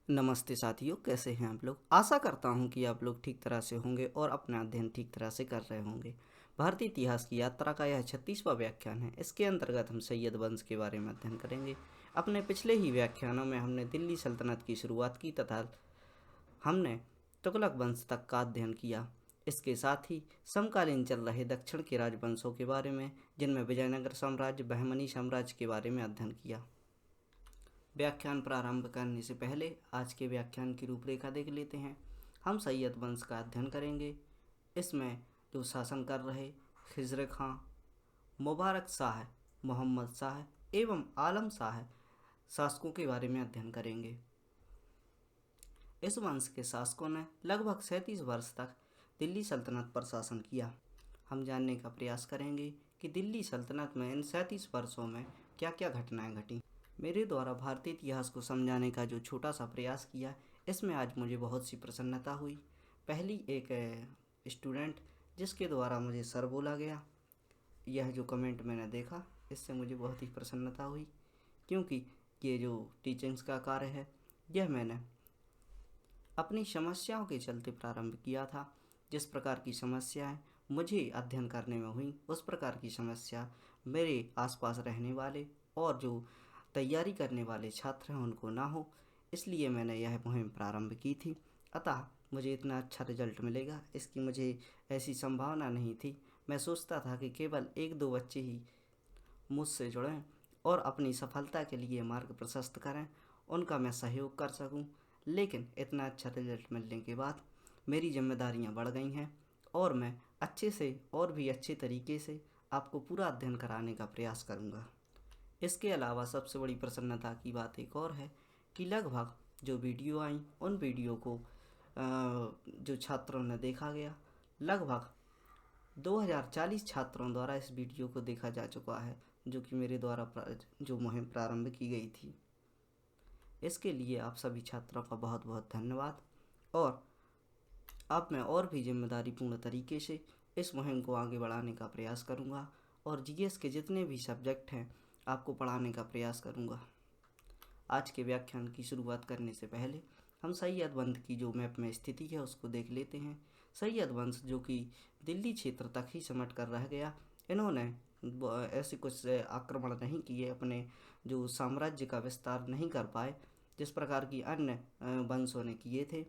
नमस्ते साथियों, कैसे हैं आप लोग। आशा करता हूं कि आप लोग ठीक तरह से होंगे और अपना अध्ययन ठीक तरह से कर रहे होंगे। भारतीय इतिहास की यात्रा का यह 36वां व्याख्यान है। इसके अंतर्गत हम सैयद वंश के बारे में अध्ययन करेंगे। अपने पिछले ही व्याख्यानों में हमने दिल्ली सल्तनत की शुरुआत की तथा हमने तुगलक वंश तक का अध्ययन किया। इसके साथ ही समकालीन चल रहे दक्षिण के राजवंशों के बारे में, जिनमें विजयनगर साम्राज्य, बहमनी साम्राज्य के बारे में अध्ययन किया। व्याख्यान प्रारंभ करने से पहले आज के व्याख्यान की रूपरेखा देख लेते हैं। हम सैयद वंश का अध्ययन करेंगे। इसमें जो शासन कर रहे खिज़र खां, मुबारक शाह, मोहम्मद शाह एवं आलम शाह शासकों के बारे में अध्ययन करेंगे। इस वंश के शासकों ने लगभग 37 वर्ष तक दिल्ली सल्तनत पर शासन किया। हम जानने का प्रयास करेंगे कि दिल्ली सल्तनत में इन 37 वर्षों में क्या क्या घटनाएं घटी। मेरे द्वारा भारतीय इतिहास को समझाने का जो छोटा सा प्रयास किया, इसमें आज मुझे बहुत सी प्रसन्नता हुई। पहली एक स्टूडेंट जिसके द्वारा मुझे सर बोला गया, यह जो कमेंट मैंने देखा, इससे मुझे बहुत ही प्रसन्नता हुई, क्योंकि ये जो टीचिंग्स का कार्य है, यह मैंने अपनी समस्याओं के चलते प्रारंभ किया था। जिस प्रकार की समस्याएं मुझे अध्ययन करने में हुई, उस प्रकार की समस्या मेरे आसपास रहने वाले और जो तैयारी करने वाले छात्र हैं उनको ना हो, इसलिए मैंने यह मुहिम प्रारंभ की थी। अतः मुझे इतना अच्छा रिजल्ट मिलेगा, इसकी मुझे ऐसी संभावना नहीं थी। मैं सोचता था कि केवल एक दो बच्चे ही मुझसे जुड़ें और अपनी सफलता के लिए मार्ग प्रशस्त करें, उनका मैं सहयोग कर सकूं। लेकिन इतना अच्छा रिजल्ट मिलने के बाद मेरी जिम्मेदारियां बढ़ गई हैं और मैं अच्छे से और भी अच्छे तरीके से आपको पूरा अध्ययन कराने का प्रयास करूंगा। इसके अलावा सबसे बड़ी प्रसन्नता की बात एक और है कि लगभग जो वीडियो आई, उन वीडियो को जो छात्रों ने देखा गया, लगभग 2040 छात्रों द्वारा इस वीडियो को देखा जा चुका है, जो कि मेरे द्वारा जो मुहिम प्रारंभ की गई थी। इसके लिए आप सभी छात्रों का बहुत बहुत धन्यवाद। और अब मैं और भी जिम्मेदारीपूर्ण तरीके से इस मुहिम को आगे बढ़ाने का प्रयास करूंगा और जीएस के जितने भी सब्जेक्ट हैं आपको पढ़ाने का प्रयास करूंगा। आज के व्याख्यान की शुरुआत करने से पहले हम सैयद वंश की जो मैप में स्थिति है उसको देख लेते हैं। सैयद वंश जो कि दिल्ली क्षेत्र तक ही सिमट कर रह गया, इन्होंने ऐसे कुछ आक्रमण नहीं किए, अपने जो साम्राज्य का विस्तार नहीं कर पाए जिस प्रकार की अन्य वंशों ने किए थे।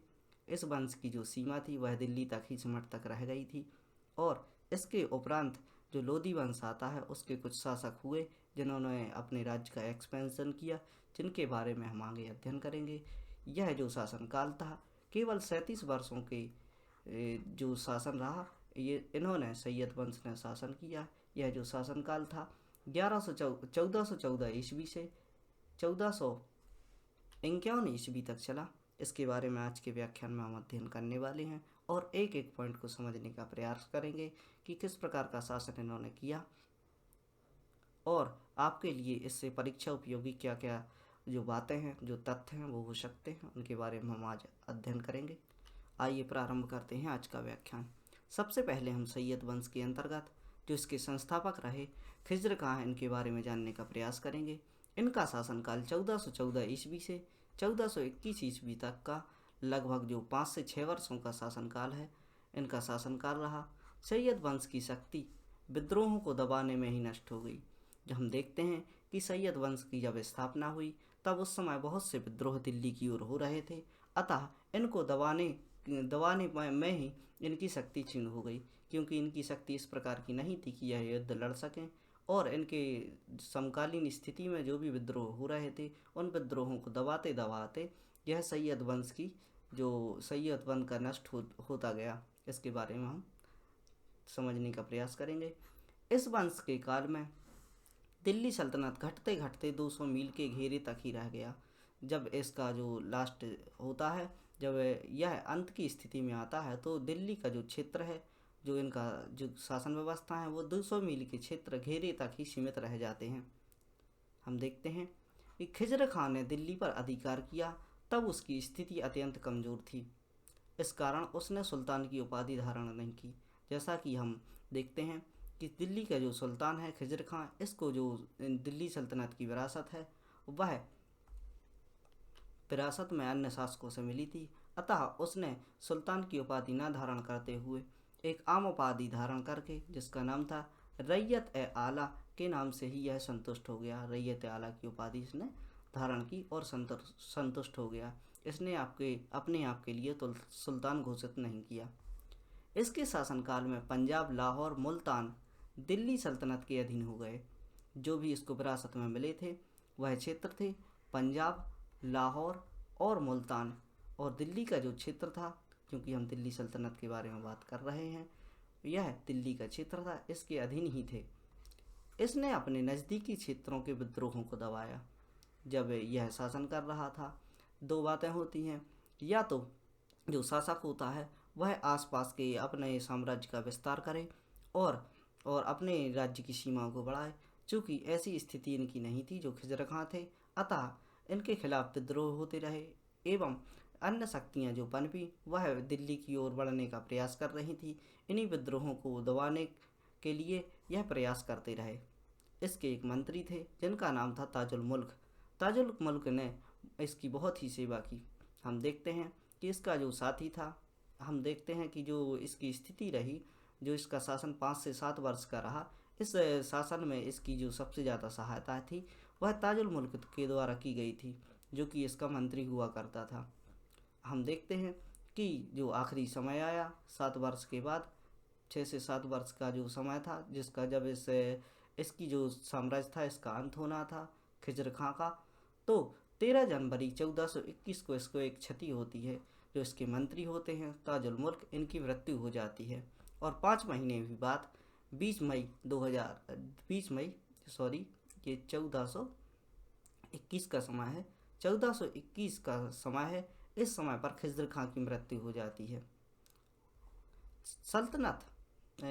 इस वंश की जो सीमा थी वह दिल्ली तक ही सिमट तक रह गई थी। और इसके उपरांत जो लोधी वंश आता है, उसके कुछ शासक हुए जिन्होंने अपने राज्य का एक्सपेंशन किया, जिनके बारे में हम आगे अध्ययन करेंगे। यह जो शासनकाल था, केवल 37 वर्षों के जो शासन रहा, ये इन्होंने सैयद वंश ने शासन किया। यह जो शासनकाल था 1414 ईस्वी से 1451 ईस्वी तक चला। इसके बारे में आज के व्याख्यान में हम अध्ययन करने वाले हैं और एक एक पॉइंट को समझने का प्रयास करेंगे कि किस प्रकार का शासन इन्होंने किया और आपके लिए इससे परीक्षा उपयोगी क्या क्या जो बातें हैं, जो तथ्य हैं वो हो सकते हैं, उनके बारे में हम आज अध्ययन करेंगे। आइए प्रारंभ करते हैं आज का व्याख्यान। सबसे पहले हम सैयद वंश के अंतर्गत जो इसके संस्थापक रहे खिज़र खां, इनके बारे में जानने का प्रयास करेंगे। इनका शासनकाल 1414 ईस्वी से 1421 ईस्वी तक का लगभग जो 5 से 6 वर्षों का शासनकाल है, इनका शासनकाल रहा। सैयद वंश की शक्ति विद्रोहों को दबाने में ही नष्ट हो गई। जब हम देखते हैं कि सैयद वंश की जब स्थापना हुई, तब उस समय बहुत से विद्रोह दिल्ली की ओर हो रहे थे, अतः इनको दबाने में ही इनकी शक्ति क्षीण हो गई, क्योंकि इनकी शक्ति इस प्रकार की नहीं थी कि यह युद्ध लड़ सकें। और इनके समकालीन स्थिति में जो भी विद्रोह हो रहे थे, उन विद्रोहों को दबाते दबाते यह सैयद वंश की जो सैयद वंश का नष्ट होता गया। इसके बारे में हम समझने का प्रयास करेंगे। इस वंश के काल में दिल्ली सल्तनत घटते घटते 200 मील के घेरे तक ही रह गया। जब इसका जो लास्ट होता है, जब यह अंत की स्थिति में आता है, तो दिल्ली का जो क्षेत्र है, जो इनका जो शासन व्यवस्था है, वो 200 मील के क्षेत्र घेरे तक ही सीमित रह जाते हैं। हम देखते हैं कि खिज़र खां ने दिल्ली पर अधिकार किया, तब उसकी स्थिति अत्यंत कमज़ोर थी। इस कारण उसने सुल्तान की उपाधि धारण नहीं की। जैसा कि हम देखते हैं कि दिल्ली का जो सुल्तान है खिज़र खां, इसको जो दिल्ली सल्तनत की विरासत है वह विरासत में अन्य शासकों से मिली थी, अतः उसने सुल्तान की उपाधि न धारण करते हुए एक आम उपाधि धारण करके, जिसका नाम था रैयत ए आला के नाम से ही यह संतुष्ट हो गया। रैयत ए आला की उपाधि इसने धारण की और संतुष्ट हो गया। इसने अपने आप के लिए तो सुल्तान घोषित नहीं किया। इसके शासनकाल में पंजाब, लाहौर, मुल्तान दिल्ली सल्तनत के अधीन हो गए। जो भी इसको विरासत में मिले थे वह क्षेत्र थे पंजाब, लाहौर और मुल्तान, और दिल्ली का जो क्षेत्र था, क्योंकि हम दिल्ली सल्तनत के बारे में बात कर रहे हैं, यह दिल्ली का क्षेत्र था, इसके अधीन ही थे। इसने अपने नज़दीकी क्षेत्रों के विद्रोहों को दबाया। जब यह शासन कर रहा था, दो बातें होती हैं, या तो जो शासक होता है वह आसपास के अपने साम्राज्य का विस्तार करे और अपने राज्य की सीमाओं को बढ़ाए। चूँकि ऐसी स्थिति इनकी नहीं थी, जो खिज़र खां थे, अतः इनके खिलाफ विद्रोह होते रहे एवं अन्य शक्तियाँ जो पनपी वह दिल्ली की ओर बढ़ने का प्रयास कर रही थी। इन्हीं विद्रोहों को दबाने के लिए यह प्रयास करते रहे। इसके एक मंत्री थे जिनका नाम था ताजुल मुल्क। ताजुल मुल्क ने इसकी बहुत ही सेवा की। हम देखते हैं कि इसका जो साथी था, हम देखते हैं कि जो इसकी स्थिति रही, जो इसका शासन 5 से 7 वर्ष का रहा, इस शासन में इसकी जो सबसे ज़्यादा सहायता थी वह ताजुल मुल्क के द्वारा की गई थी, जो कि इसका मंत्री हुआ करता था। हम देखते हैं कि जो आखिरी समय आया 7 वर्ष के बाद, 6 से 7 वर्ष का जो समय था, जिसका जब इसकी जो साम्राज्य था इसका अंत होना था खिज़र खां का, तो 13 जनवरी 1421 को इसको एक क्षति होती है। जो इसके मंत्री होते हैं ताजुल मुल्क, इनकी मृत्यु हो जाती है और 5 महीने भी बाद 20 मई ये 1421 का समय है, 1421 का समय है। इस समय पर खिज़र खां की मृत्यु हो जाती है।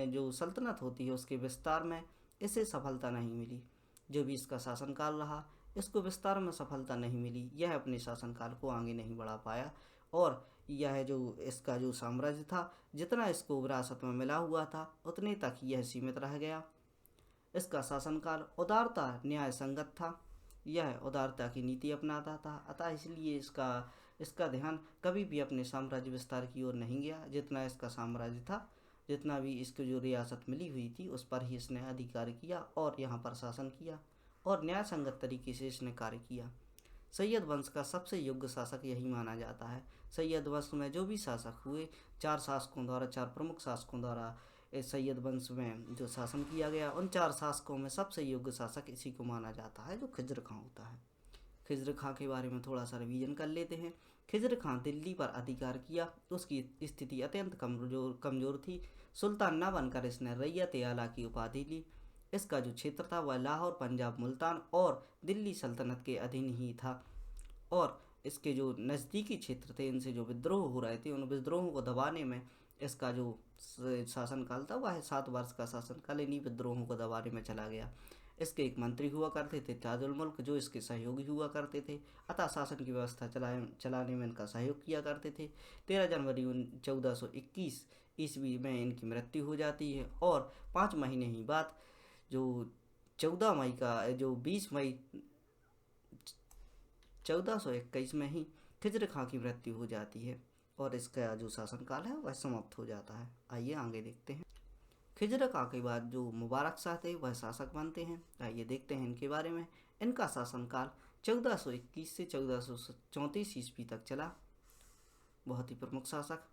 जो सल्तनत होती है उसके विस्तार में इसे सफलता नहीं मिली। जो भी इसका शासनकाल रहा, इसको विस्तार में सफलता नहीं मिली। यह अपने शासनकाल को आगे नहीं बढ़ा पाया और यह जो इसका जो साम्राज्य था, जितना इसको विरासत में मिला हुआ था उतने तक यह सीमित रह गया। इसका शासनकाल उदारता न्याय संगत था। यह उदारता की नीति अपनाता था, अतः इसलिए इसका ध्यान कभी भी अपने साम्राज्य विस्तार की ओर नहीं गया। जितना इसका साम्राज्य था, जितना भी इसको जो रियासत मिली हुई थी, उस पर ही इसने अधिकार किया और यहाँ पर शासन किया और न्याय संगत तरीके से इसने कार्य किया। सैयद वंश का सबसे योग्य शासक यही माना जाता है। सैयद वंश में जो भी शासक हुए, 4 प्रमुख शासकों द्वारा इस सैयद वंश में जो शासन किया गया, उन 4 शासकों में सबसे योग्य शासक इसी को माना जाता है, जो खिज़र खां होता है। खिज़र खां के बारे में थोड़ा सा रिवीजन कर लेते हैं। खिज़र खां दिल्ली पर अधिकार किया, उसकी स्थिति अत्यंत कमज़ोर थी। सुल्तान न बनकर इसने रैयत ए आला की उपाधि ली। इसका जो क्षेत्र था वह लाहौर, पंजाब, मुल्तान और दिल्ली सल्तनत के अधीन ही था और इसके जो नज़दीकी क्षेत्र थे, इनसे जो विद्रोह हो रहे थे, उन विद्रोहों को दबाने में इसका जो शासनकाल था वह 7 वर्ष का शासनकाल इन्हीं विद्रोहों को दबाने में चला गया। इसके एक मंत्री हुआ करते थे ताजुल मुल्क, जो इसके सहयोगी हुआ करते थे, अतः शासन की व्यवस्था चलाने में इनका सहयोग किया करते थे। 13 जनवरी 1421 ईस्वी में इनकी मृत्यु हो जाती है और 5 महीने ही बाद जो 20 मई 1421 में ही खिज़र खां की मृत्यु हो जाती है और इसका जो शासनकाल है वह समाप्त हो जाता है। आइए आगे देखते हैं। खिज़र खां के बाद जो मुबारक शाह थे वह शासक बनते हैं। आइए देखते हैं इनके बारे में। इनका शासनकाल 1421 से 1434 ईस्वी तक चला। बहुत ही प्रमुख शासक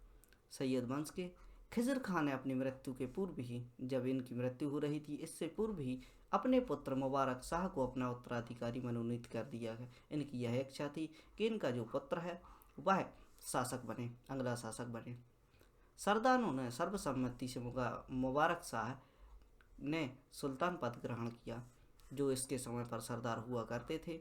सैयद वंश के। खिज़र खां ने अपनी मृत्यु के पूर्व ही, जब इनकी मृत्यु हो रही थी, इससे पूर्व ही अपने पुत्र मुबारक शाह को अपना उत्तराधिकारी मनोनीत कर दिया है। इनकी यह इच्छा थी कि इनका जो पुत्र है वह शासक बने, अगला शासक बने। सरदारों ने सर्वसम्मति से मुबारक शाह ने सुल्तान पद ग्रहण किया, जो इसके समय पर सरदार हुआ करते थे।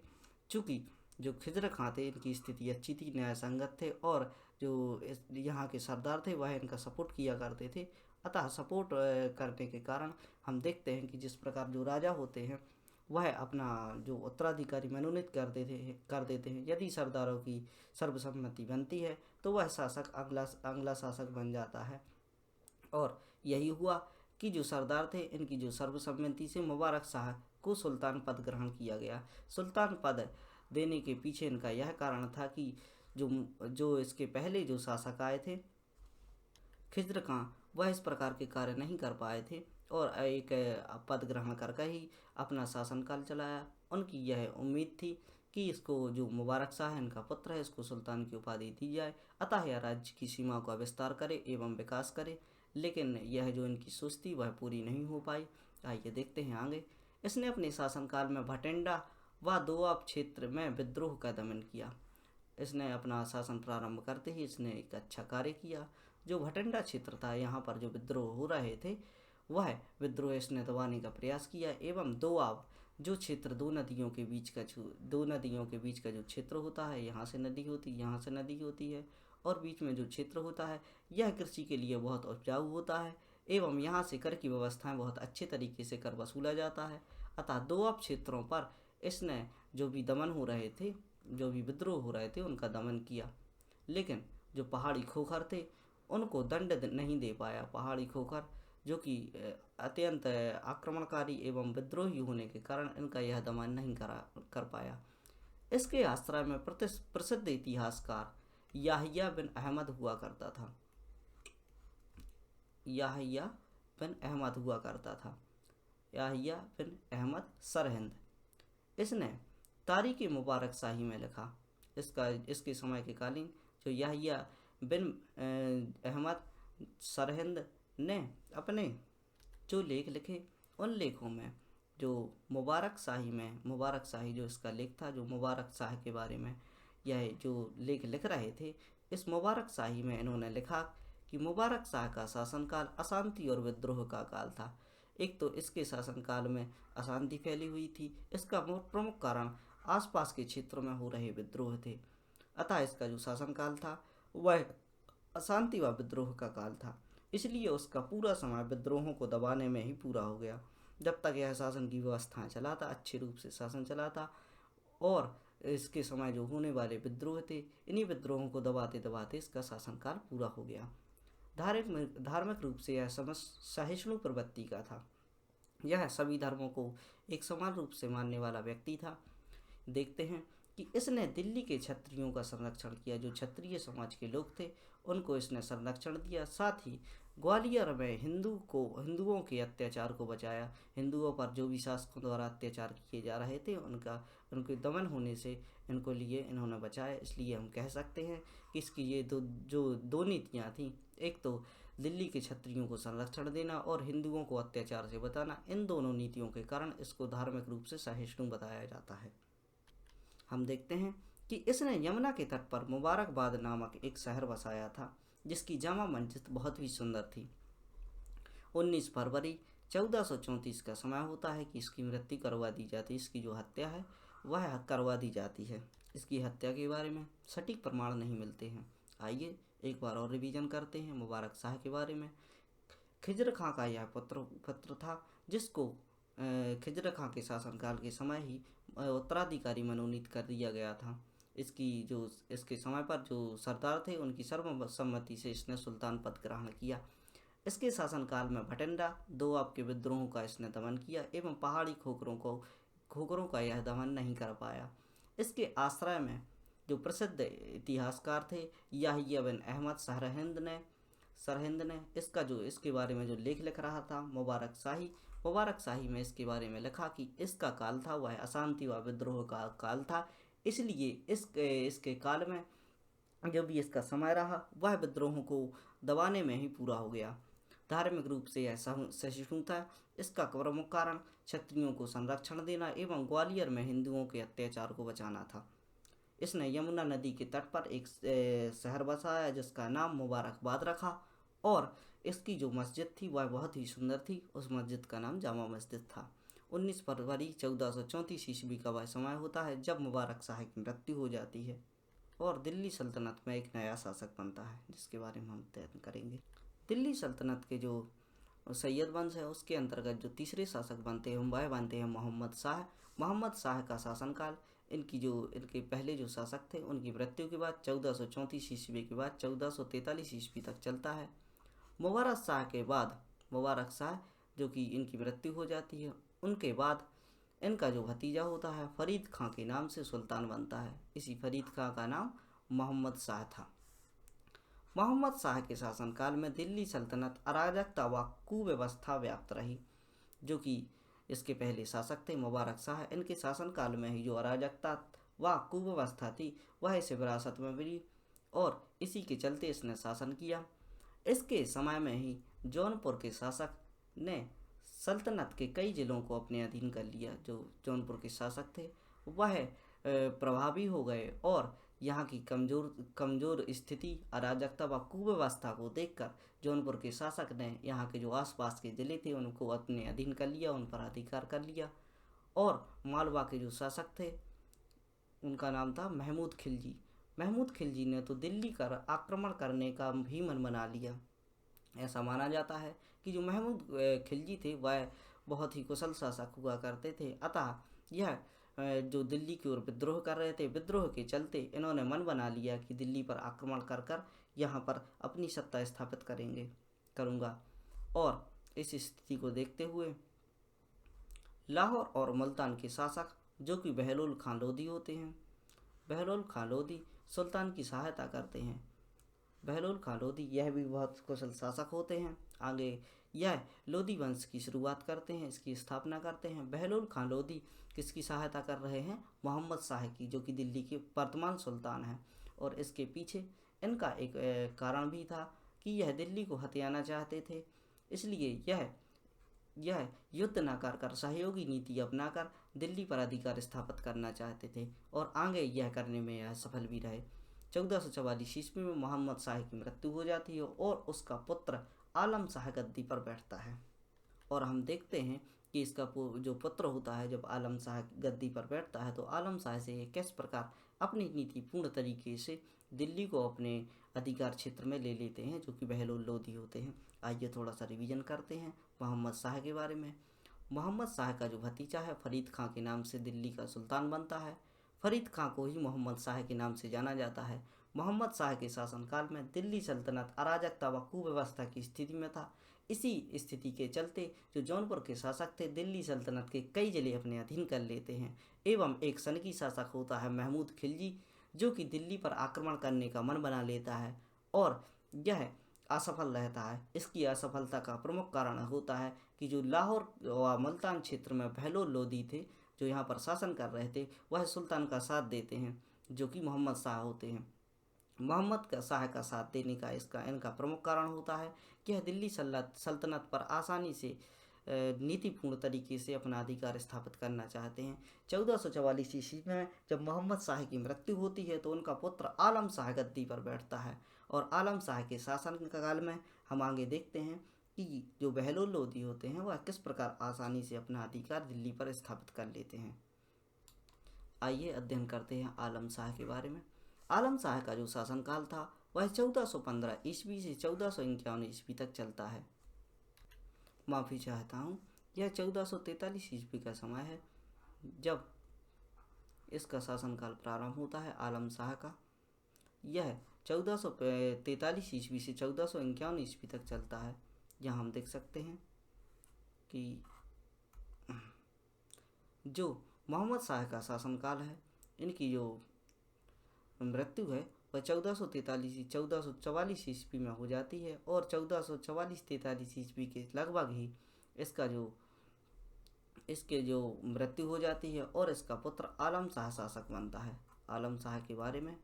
चूँकि जो खिज़र खां थे इनकी स्थिति अच्छी थी, न्याय संगत थे और जो यहाँ के सरदार थे वह इनका सपोर्ट किया करते थे। अतः सपोर्ट करने के कारण हम देखते हैं कि जिस प्रकार जो राजा होते हैं वह अपना जो उत्तराधिकारी मनोनीत कर देते हैं। यदि सरदारों की सर्वसम्मति बनती है तो वह शासक अगला शासक बन जाता है और यही हुआ कि जो सरदार थे इनकी जो सर्वसम्मति से मुबारक शाह को सुल्तान पद ग्रहण किया गया। सुल्तान पद देने के पीछे इनका यह कारण था कि जो जो इसके पहले जो शासक आए थे खिज्र खां, वह इस प्रकार के कार्य नहीं कर पाए थे और एक पद ग्रहण करके ही अपना शासनकाल चलाया। उनकी यह उम्मीद थी कि इसको जो मुबारक शाह इनका पुत्र है इसको सुल्तान की उपाधि दी जाए, अतः यह राज्य की सीमा का विस्तार करे एवं विकास करे, लेकिन यह जो इनकी सोच थी वह पूरी नहीं हो पाई। आइए देखते हैं आगे। इसने अपने शासनकाल में भटिंडा व दोआब क्षेत्र में विद्रोह का दमन किया। इसने अपना शासन प्रारंभ करते ही इसने एक अच्छा कार्य किया। जो भटिंडा क्षेत्र था, यहाँ पर जो विद्रोह हो रहे थे, वह विद्रोह इसने दबाने का प्रयास किया एवं दोआब जो क्षेत्र दो नदियों के बीच का जो क्षेत्र होता है, यहाँ से नदी होती है और बीच में जो क्षेत्र होता है यह कृषि के लिए बहुत उपजाऊ होता है एवं यहाँ से कर की व्यवस्थाएं बहुत अच्छे तरीके से कर वसूला जाता है। अतः दोआब क्षेत्रों पर इसने जो भी विद्रोह हो रहे थे उनका दमन किया, लेकिन जो पहाड़ी खोखर थे उनको दंड नहीं दे पाया। पहाड़ी खोखर जो कि अत्यंत आक्रमणकारी एवं विद्रोही होने के कारण इनका यह दमन नहीं कर पाया। इसके आश्रय में प्रसिद्ध इतिहासकार याहिया बिन अहमद हुआ करता था। याहिया बिन अहमद सरहिंद। इसने तारीख मुबारक शाही में लिखा। इसके समय के कालीन जो याहिया बिन अहमद सरहिंद ने अपने जो लेख लिखे, उन लेखों में जो मुबारक शाही जो इसका लेख था, जो मुबारक शाह के बारे में यह जो लेख लिख रहे थे, इस मुबारक शाही में इन्होंने लिखा कि मुबारक शाह का शासनकाल अशांति और विद्रोह का काल था। एक तो इसके शासनकाल में अशांति फैली हुई थी, इसका प्रमुख कारण आसपास के क्षेत्रों में हो रहे विद्रोह थे। अतः इसका जो शासनकाल था वह अशांति व विद्रोह का काल था, इसलिए उसका पूरा समय विद्रोहों को दबाने में ही पूरा हो गया। जब तक यह शासन की व्यवस्थाएं चलाता, अच्छे रूप से शासन चलाता और इसके समय जो होने वाले विद्रोह थे, इन्हीं विद्रोहों को दबाते दबाते इसका शासनकाल पूरा हो गया। धार्मिक रूप से यह सहिष्णु प्रवृत्ति का था। यह सभी धर्मों को एक समान रूप से मानने वाला व्यक्ति था। देखते हैं कि इसने दिल्ली के क्षत्रियों का संरक्षण किया। जो क्षत्रिय समाज के लोग थे उनको इसने संरक्षण दिया। साथ ही ग्वालियर में हिंदुओं के अत्याचार को बचाया। हिंदुओं पर जो भी शासकों द्वारा अत्याचार किए जा रहे थे उनके दमन होने से इन्होंने बचाया। इसलिए हम कह सकते हैं कि इसकी ये दो नीतियाँ थीं, एक तो दिल्ली के क्षत्रियों को संरक्षण देना और हिंदुओं को अत्याचार से बचाना। इन दोनों नीतियों के कारण इसको धार्मिक रूप से सहिष्णु बताया जाता है। हम देखते हैं कि इसने यमुना के तट पर मुबारकबाद नामक एक शहर बसाया था, जिसकी जामा मस्जिद बहुत ही सुंदर थी। 19 फरवरी 1434 का समय होता है कि इसकी मृत्यु करवा दी जाती है। इसकी जो हत्या है वह करवा दी जाती है। इसकी हत्या के बारे में सटीक प्रमाण नहीं मिलते हैं। आइए एक बार और रिवीजन करते हैं मुबारक शाह के बारे में। खिज्र खां का यह पुत्र था, जिसको खिज्र खां के शासनकाल के समय ही उत्तराधिकारी मनोनीत कर दिया गया था। इसके समय पर जो सरदार थे उनकी सर्वसम्मति से इसने सुल्तान पद ग्रहण किया। इसके शासनकाल में भटिंडा दोआब के विद्रोहों का इसने दमन किया एवं पहाड़ी खोखरों का यह दमन नहीं कर पाया। इसके आश्रय में जो प्रसिद्ध इतिहासकार थे याहिया बिन अहमद सरहिंद ने इसके बारे में जो लेख लिख रहा था मुबारक शाही में इसके बारे में लिखा कि इसका काल था वह अशांति व विद्रोह का काल था। इसलिए इसके काल में जो भी इसका समय रहा वह विद्रोहों को दबाने में ही पूरा हो गया। धार्मिक रूप से यह सहिष्णु था। इसका प्रमुख कारण क्षत्रियों को संरक्षण देना एवं ग्वालियर में हिंदुओं के अत्याचार को बचाना था। इसने यमुना नदी के तट पर एक शहर बसाया जिसका नाम मुबारकबाद रखा और इसकी जो मस्जिद थी वह बहुत ही सुंदर थी। उस मस्जिद का नाम जामा मस्जिद था। 19 फरवरी 1434 ईस्वी का वह समय होता है जब मुबारक शाह की मृत्यु हो जाती है और दिल्ली सल्तनत में एक नया शासक बनता है, जिसके बारे में हम अध्ययन करेंगे। दिल्ली सल्तनत के जो सैयद वंश है उसके अंतर्गत जो तीसरे शासक बनते हैं वह बनते हैं मोहम्मद शाह का शासनकाल। इनके पहले जो शासक थे उनकी मृत्यु के बाद 1434 ईस्वी के बाद 1443 ईस्वी तक चलता है। मुबारक शाह जो कि इनकी मृत्यु हो जाती है, उनके बाद इनका जो भतीजा होता है फरीद खां के नाम से सुल्तान बनता है। इसी फरीद खां का नाम मोहम्मद शाह था। मोहम्मद शाह के शासनकाल में दिल्ली सल्तनत अराजकता व कुव्यवस्था व्याप्त रही। जो कि इसके पहले शासक थे मुबारक शाह, इनके शासनकाल में ही जो अराजकता व कुव्यवस्था थी वह इसे विरासत में मिली और इसी के चलते इसने शासन किया। इसके समय में ही जौनपुर के शासक ने सल्तनत के कई जिलों को अपने अधीन कर लिया। जो जौनपुर के शासक थे वह प्रभावी हो गए और यहाँ की कमज़ोर स्थिति, अराजकता व कुव्यवस्था को देखकर जौनपुर के शासक ने यहाँ के जो आसपास के ज़िले थे उनको अपने अधीन कर लिया, उन पर अधिकार कर लिया। और मालवा के जो शासक थे उनका नाम था महमूद खिलजी। महमूद खिलजी ने तो दिल्ली का आक्रमण करने का भी मन बना लिया। ऐसा माना जाता है कि जो महमूद खिलजी थे वह बहुत ही कुशल शासक हुआ करते थे, अतः यह जो दिल्ली की ओर विद्रोह कर रहे थे, विद्रोह के चलते इन्होंने मन बना लिया कि दिल्ली पर आक्रमण कर कर यहाँ पर अपनी सत्ता स्थापित करूँगा। और इस स्थिति को देखते हुए लाहौर और मुल्तान के शासक जो कि बहलोल खां लोधी होते हैं, बहलोल खां लोधी सुल्तान की सहायता करते हैं। बहलोल खां लोधी यह भी बहुत कुशल शासक होते हैं। आगे यह लोधी वंश की शुरुआत करते हैं, इसकी स्थापना करते हैं। बहलोल खां लोधी किसकी सहायता कर रहे हैं? मोहम्मद शाह की, जो कि दिल्ली के वर्तमान सुल्तान हैं। और इसके पीछे इनका एक कारण भी था कि यह दिल्ली को हथियाना चाहते थे, इसलिए यह युद्ध न कर सहयोगी नीति अपनाकर दिल्ली पर अधिकार स्थापित करना चाहते थे और आगे यह करने में यह सफल भी रहे। 1444 ईस्वी में मोहम्मद शाह की मृत्यु हो जाती है और उसका पुत्र आलम शाह गद्दी पर बैठता है। और हम देखते हैं कि इसका जो पुत्र होता है, जब आलम शाह गद्दी पर बैठता है तो आलम शाह से ये किस प्रकार अपनी नीति पूर्ण तरीके से दिल्ली को अपने अधिकार क्षेत्र में ले लेते हैं, जो कि बहलोल लोधी होते हैं। आइए थोड़ा सा रिवीजन करते हैं मोहम्मद शाह के बारे में। मोहम्मद शाह का जो भतीजा है फरीद खां के नाम से दिल्ली का सुल्तान बनता है। फरीद खां को ही मोहम्मद शाह के नाम से जाना जाता है। मोहम्मद शाह के शासनकाल में दिल्ली सल्तनत अराजकता व कुव्यवस्था की स्थिति में था। इसी स्थिति के चलते जो जौनपुर के शासक थे दिल्ली सल्तनत के कई जिले अपने अधीन कर लेते हैं एवं एक सनकी शासक होता है महमूद खिलजी, जो कि दिल्ली पर आक्रमण करने का मन बना लेता है और यह असफल रहता है। इसकी असफलता का प्रमुख कारण होता है कि जो लाहौर व मुल्तान क्षेत्र में बहलोल लोधी थे जो यहाँ पर शासन कर रहे थे, वह सुल्तान का साथ देते हैं, जो कि मोहम्मद शाह होते हैं। मोहम्मद शाह का साथ देने का इनका प्रमुख कारण होता है कि यह दिल्ली सल्तनत पर आसानी से नीतिपूर्ण तरीके से अपना अधिकार स्थापित करना चाहते हैं। 1444 ईस्वी में जब मोहम्मद शाह की मृत्यु होती है तो उनका पुत्र आलम शाह गद्दी पर बैठता है और आलम शाह के शासन काल में हम आगे देखते हैं कि जो बहलोल लोधी होते हैं वह किस प्रकार आसानी से अपना अधिकार दिल्ली पर स्थापित कर लेते हैं। आइए अध्ययन करते हैं आलम शाह के बारे में। आलम शाह का जो शासनकाल था वह 1415 ईस्वी से 1451 ईस्वी तक चलता है। माफ़ी चाहता हूँ, यह 1443 ईस्वी का समय है जब इसका शासनकाल प्रारंभ होता है आलम शाह का। यह 1443 ईस्वी से 1451 ईस्वी तक चलता है। यहाँ हम देख सकते हैं कि जो मोहम्मद शाह का शासनकाल है, इनकी जो मृत्यु है वह 1444 ईस्वी में हो जाती है और 1444-43 ईस्वी के लगभग ही इसके जो मृत्यु हो जाती है और इसका पुत्र आलम शाह शासक बनता है। आलम शाह के बारे में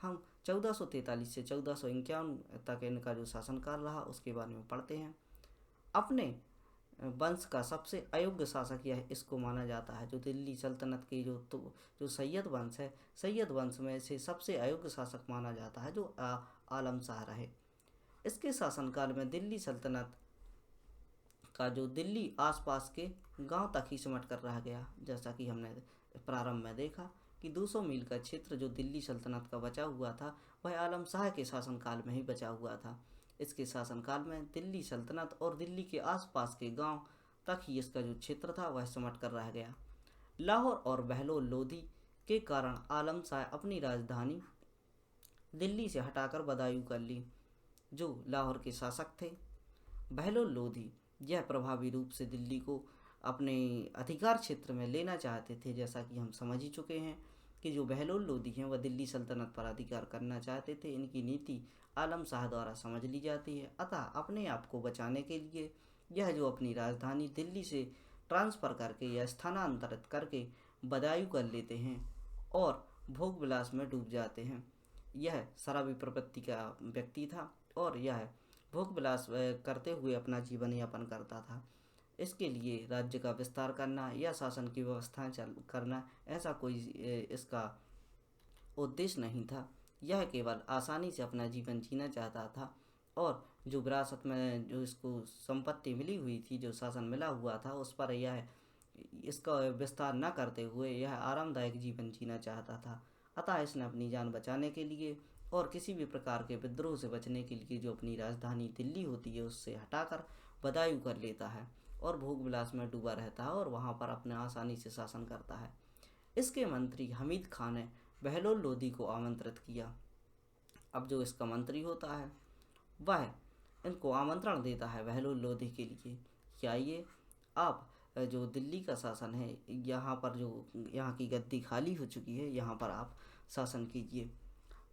हम 1443 से 1451 तक इनका जो शासनकाल रहा उसके बारे में पढ़ते हैं। अपने वंश का सबसे अयोग्य शासक यह इसको माना जाता है। जो दिल्ली सल्तनत की जो सैयद वंश है, सैयद वंश में से सबसे अयोग्य शासक माना जाता है जो आलम शाह रहे। इसके शासनकाल में दिल्ली सल्तनत का जो दिल्ली आसपास के गांव तक ही सिमट कर रह गया। जैसा कि हमने प्रारंभ में देखा कि 200 मील का क्षेत्र जो दिल्ली सल्तनत का बचा हुआ था वह आलम शाह के शासनकाल में ही बचा हुआ था। इसके शासनकाल में दिल्ली सल्तनत और दिल्ली के आसपास के गांव तक ही इसका जो क्षेत्र था वह सिमट कर रह गया। लाहौर और बहलोल लोधी के कारण आलम शाह अपनी राजधानी दिल्ली से हटाकर बदायूं कर ली, जो लाहौर के शासक थे। बहलोल लोधी यह प्रभावी रूप से दिल्ली को अपने अधिकार क्षेत्र में लेना चाहते थे। जैसा कि हम समझ ही चुके हैं कि जो बहलोल लोदी हैं वह दिल्ली सल्तनत पर अधिकार करना चाहते थे। इनकी नीति आलम शाह द्वारा समझ ली जाती है। अतः अपने आप को बचाने के लिए यह जो अपनी राजधानी दिल्ली से ट्रांसफ़र करके या स्थानांतरित करके बदायूं कर लेते हैं और भोग विलास में डूब जाते हैं। यह शराबी प्रवृत्ति का व्यक्ति था और यह भोग विलास करते हुए अपना जीवन यापन करता था। इसके लिए राज्य का विस्तार करना या शासन की व्यवस्थाएं करना ऐसा कोई इसका उद्देश्य नहीं था। यह केवल आसानी से अपना जीवन जीना चाहता था और जो विरासत में जो इसको संपत्ति मिली हुई थी, जो शासन मिला हुआ था, उस पर यह इसका विस्तार न करते हुए यह आरामदायक जीवन जीना चाहता था। अतः इसने अपनी जान बचाने के लिए और किसी भी प्रकार के विद्रोह से बचने के लिए जो अपनी राजधानी दिल्ली होती है उससे हटाकर बदायूं कर लेता है और भोग विलास में डूबा रहता है और वहाँ पर अपने आसानी से शासन करता है। इसके मंत्री हमीद खां ने बहलोल लोदी को आमंत्रित किया। अब जो इसका मंत्री होता है वह इनको आमंत्रण देता है बहलोल लोदी के लिए कि आइए, आप जो दिल्ली का शासन है, यहाँ पर जो यहाँ की गद्दी खाली हो चुकी है, यहाँ पर आप शासन कीजिए।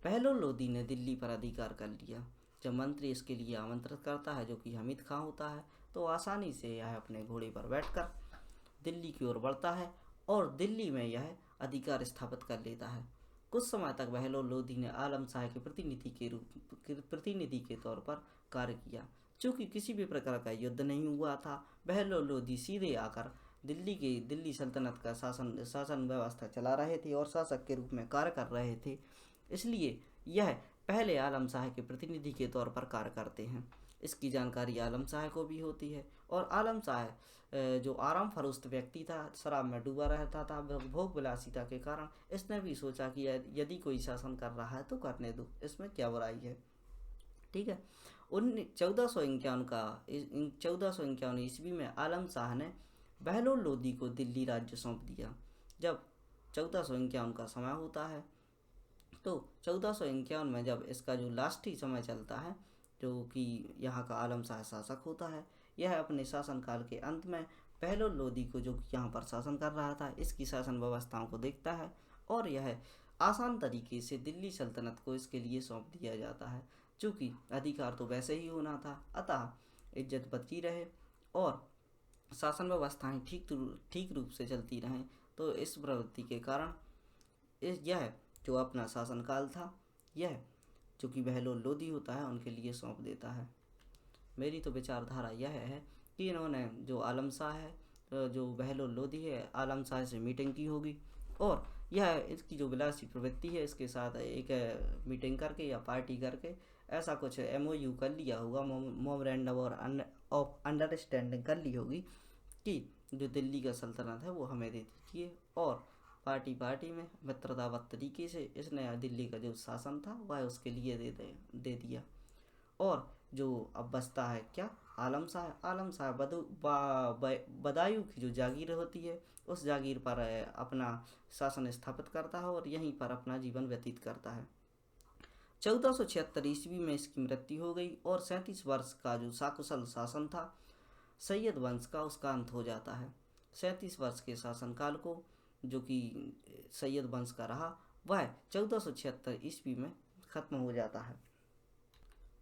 बहलोल लोदी ने दिल्ली पर अधिकार कर लिया। जब मंत्री इसके लिए आमंत्रित करता है जो कि हमीद खां होता है, तो आसानी से यह अपने घोड़े पर बैठकर दिल्ली की ओर बढ़ता है और दिल्ली में यह अधिकार स्थापित कर लेता है। कुछ समय तक बहलोल लोदी ने आलम शाह के प्रतिनिधि के तौर पर कार्य किया। चूँकि किसी भी प्रकार का युद्ध नहीं हुआ था, बहलोल लोदी सीधे आकर दिल्ली सल्तनत का शासन व्यवस्था चला रहे थे और शासक के रूप में कार्य कर रहे थे। इसलिए यह पहले आलम शाह के प्रतिनिधि के तौर पर कार्य करते हैं। इसकी जानकारी आलम शाह को भी होती है और आलम शाह जो आराम फरोश्त व्यक्ति था, शराब में डूबा रहता था भोग विलासिता के कारण, इसने भी सोचा कि यदि कोई शासन कर रहा है तो करने दो, इसमें क्या बुराई है। ठीक है। 1451 ईस्वी में आलम शाह ने बहलोल लोदी को दिल्ली राज्य सौंप दिया। जब 1451 का समय होता है तो 1451 में जब इसका जो लास्टी समय चलता है, जो कि यहाँ का आलम शाह शासक होता है, यह अपने शासनकाल के अंत में बहलोल लोदी को, जो यहाँ पर शासन कर रहा था, इसकी शासन व्यवस्थाओं को देखता है और यह आसान तरीके से दिल्ली सल्तनत को इसके लिए सौंप दिया जाता है। चूँकि अधिकार तो वैसे ही होना था, अतः इज्जत बची रहे और शासन व्यवस्थाएं ठीक रूप से चलती रहें, तो इस प्रवृत्ति के कारण यह जो अपना शासनकाल था, यह जो कि बहलोल लोदी होता है उनके लिए सौंप देता है। मेरी तो विचारधारा यह है कि इन्होंने जो आलम शाह है, जो बहलोल लोदी है, आलम शाह से मीटिंग की होगी और यह इसकी जो विलासी प्रवृत्ति है इसके साथ एक मीटिंग करके या पार्टी करके ऐसा कुछ MOU कर लिया होगा, मोमेंडम ऑफ अंडरस्टैंडिंग कर ली होगी कि जो दिल्ली का सल्तनत है वो हमें दे दीजिए, और पार्टी में मित्रतावत तरीके से इसने दिल्ली का जो शासन था वह उसके लिए दे दिया। और जो अब बचता है क्या, आलम शाह बदायूं की जो जागीर होती है उस जागीर पर अपना शासन स्थापित करता है और यहीं पर अपना जीवन व्यतीत करता है। 1476 ईस्वी में इसकी मृत्यु हो गई और 37 वर्ष का जो साकुशल शासन था सैयद वंश का, उसका अंत हो जाता है। 37 वर्ष के शासनकाल को जो कि सैयद वंश का रहा, वह 1476 ईस्वी में ख़त्म हो जाता है।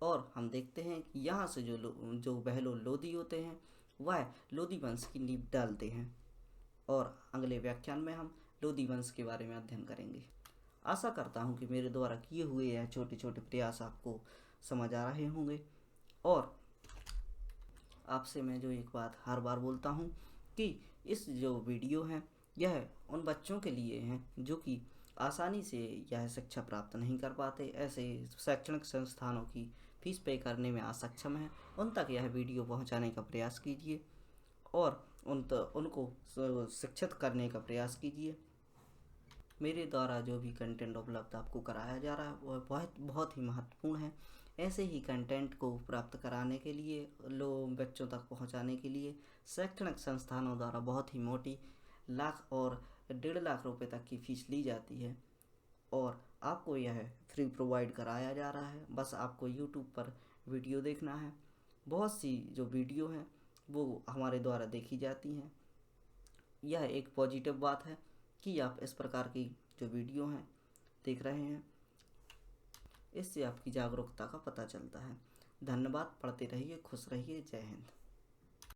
और हम देखते हैं कि यहाँ से जो बहलोल लोदी होते हैं वह लोदी वंश की नींव डालते हैं और अगले व्याख्यान में हम लोदी वंश के बारे में अध्ययन करेंगे। आशा करता हूँ कि मेरे द्वारा किए हुए यह छोटे छोटे प्रयास आपको समझ आ रहे होंगे। और आपसे मैं जो एक बात हर बार बोलता हूँ कि इस जो वीडियो है यह उन बच्चों के लिए हैं जो कि आसानी से यह शिक्षा प्राप्त नहीं कर पाते, ऐसे शैक्षणिक संस्थानों की फीस पे करने में असक्षम हैं, उन तक यह वीडियो पहुंचाने का प्रयास कीजिए और उनको शिक्षित करने का प्रयास कीजिए। मेरे द्वारा जो भी कंटेंट उपलब्ध आपको कराया जा रहा है वह बहुत ही महत्वपूर्ण है। ऐसे ही कंटेंट को प्राप्त कराने के लिए, बच्चों तक पहुंचाने के लिए शैक्षणिक संस्थानों द्वारा बहुत ही मोटी लाख और 1.5 लाख रुपए तक की फीस ली जाती है और आपको यह फ्री प्रोवाइड कराया जा रहा है। बस आपको यूट्यूब पर वीडियो देखना है। बहुत सी जो वीडियो हैं वो हमारे द्वारा देखी जाती हैं यह एक पॉजिटिव बात है कि आप इस प्रकार की जो वीडियो हैं देख रहे हैं, इससे आपकी जागरूकता का पता चलता है। धन्यवाद, पढ़ते रहिए, खुश रहिए, जय हिंद।